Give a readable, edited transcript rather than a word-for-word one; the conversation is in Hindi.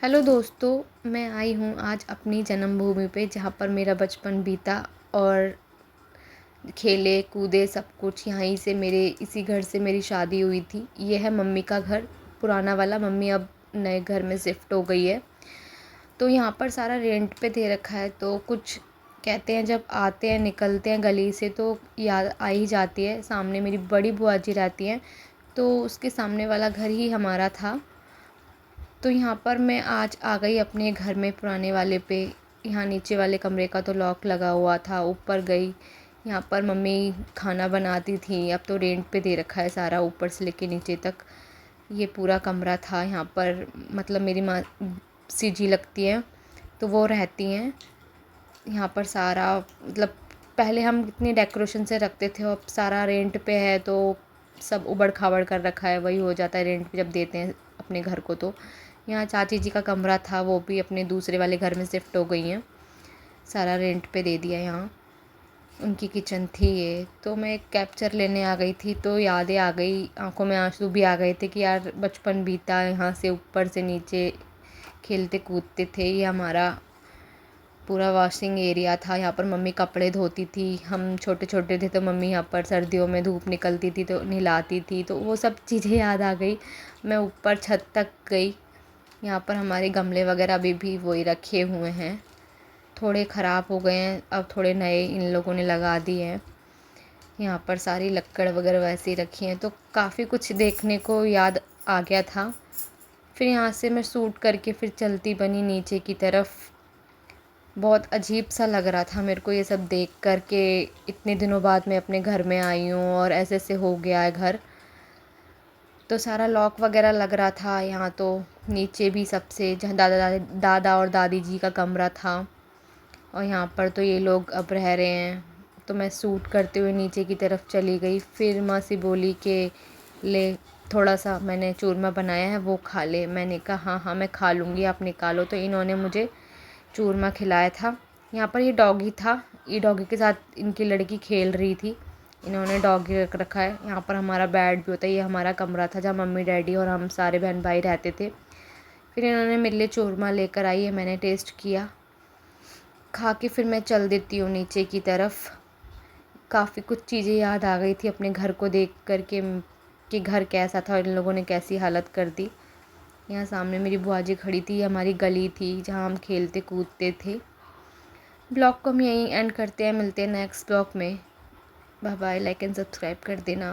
हेलो दोस्तों, मैं आई हूँ आज अपनी जन्मभूमि पे जहाँ पर मेरा बचपन बीता और खेले कूदे सब कुछ यहीं से मेरे इसी घर से मेरी शादी हुई थी। ये है मम्मी का घर, पुराना वाला। मम्मी अब नए घर में शिफ्ट हो गई है, तो यहाँ पर सारा रेंट पे दे रखा है। तो कुछ कहते हैं जब आते हैं निकलते हैं गली से तो याद आ ही जाती है। सामने मेरी बड़ी बुआ जी रहती हैं, तो उसके सामने वाला घर ही हमारा था। तो यहाँ पर मैं आज आ गई अपने घर में पुराने वाले पे। यहाँ नीचे वाले कमरे का तो लॉक लगा हुआ था, ऊपर गई। यहाँ पर मम्मी खाना बनाती थी। अब तो रेंट पे दे रखा है सारा, ऊपर से लेके नीचे तक ये पूरा कमरा था। यहाँ पर मतलब मेरी माँ सी जी लगती है, तो वो रहती हैं यहाँ पर। सारा मतलब पहले हम इतनी डेकोरेशन से रखते थे, अब सारा रेंट पे है तो सब उबड़ खाबड़ कर रखा है। वही हो जाता है रेंट पे जब देते हैं अपने घर को। तो यहाँ चाची जी का कमरा था, वो भी अपने दूसरे वाले घर में शिफ्ट हो गई हैं। सारा रेंट पे दे दिया यहाँ। उनकी किचन थी ये। तो मैं एक कैप्चर लेने आ गई थी, तो यादें आ गई, आंखों में आंसू भी आ गए थे कि यार बचपन बीता, यहाँ से ऊपर से नीचे खेलते कूदते थे। ये हमारा पूरा वॉशिंग एरिया था। यहाँ पर मम्मी कपड़े धोती थी। हम छोटे छोटे थे तो मम्मी यहाँ पर सर्दियों में धूप निकलती थी तो नहलाती थी। तो वो सब चीज़ें याद आ गई। मैं ऊपर छत तक गई। यहाँ पर हमारे गमले वगैरह अभी भी वही रखे हुए हैं, थोड़े ख़राब हो गए हैं, अब थोड़े नए इन लोगों ने लगा दिए हैं। यहाँ पर सारी लक्कड़ वगैरह वैसे ही रखी हैं, तो काफ़ी कुछ देखने को याद आ गया था। फिर यहाँ से मैं सूट करके फिर चलती बनी नीचे की तरफ। बहुत अजीब सा लग रहा था मेरे को ये सब देख कर के इतने दिनों बाद मैं अपने घर में आई हूँ और ऐसे ऐसे हो गया है घर। तो सारा लॉक वगैरह लग रहा था यहाँ। तो नीचे भी सबसे जहाँ दादा और दादी जी का कमरा था, और यहाँ पर तो ये लोग अब रह रहे हैं। तो मैं सूट करते हुए नीचे की तरफ चली गई। फिर माँ से बोली कि ले, थोड़ा सा मैंने चूरमा बनाया है वो खा ले। मैंने कहा हाँ हाँ मैं खा लूँगी, आप निकालो। तो इन्होंने मुझे चूरमा खिलाया था। यहाँ पर ये डॉगी था, ये डॉगी के साथ इनकी लड़की खेल रही थी। इन्होंने डॉगी रख रखा है। यहाँ पर हमारा बेड भी होता है। ये हमारा कमरा था जहाँ मम्मी डैडी और हम सारे बहन भाई रहते थे। फिर इन्होंने मेरे लिए चूरमा लेकर आई है, मैंने टेस्ट किया। खा के फिर मैं चल देती हूँ नीचे की तरफ। काफ़ी कुछ चीज़ें याद आ गई थी अपने घर को देख कर के कि घर कैसा था और इन लोगों ने कैसी हालत कर दी। यहाँ सामने मेरी बुआ जी खड़ी थी, हमारी गली थी जहाँ हम खेलते कूदते थे। ब्लॉग को हम यहीं एंड करते हैं, मिलते हैं नेक्स्ट ब्लॉग में। Bye bye, like and subscribe कर देना।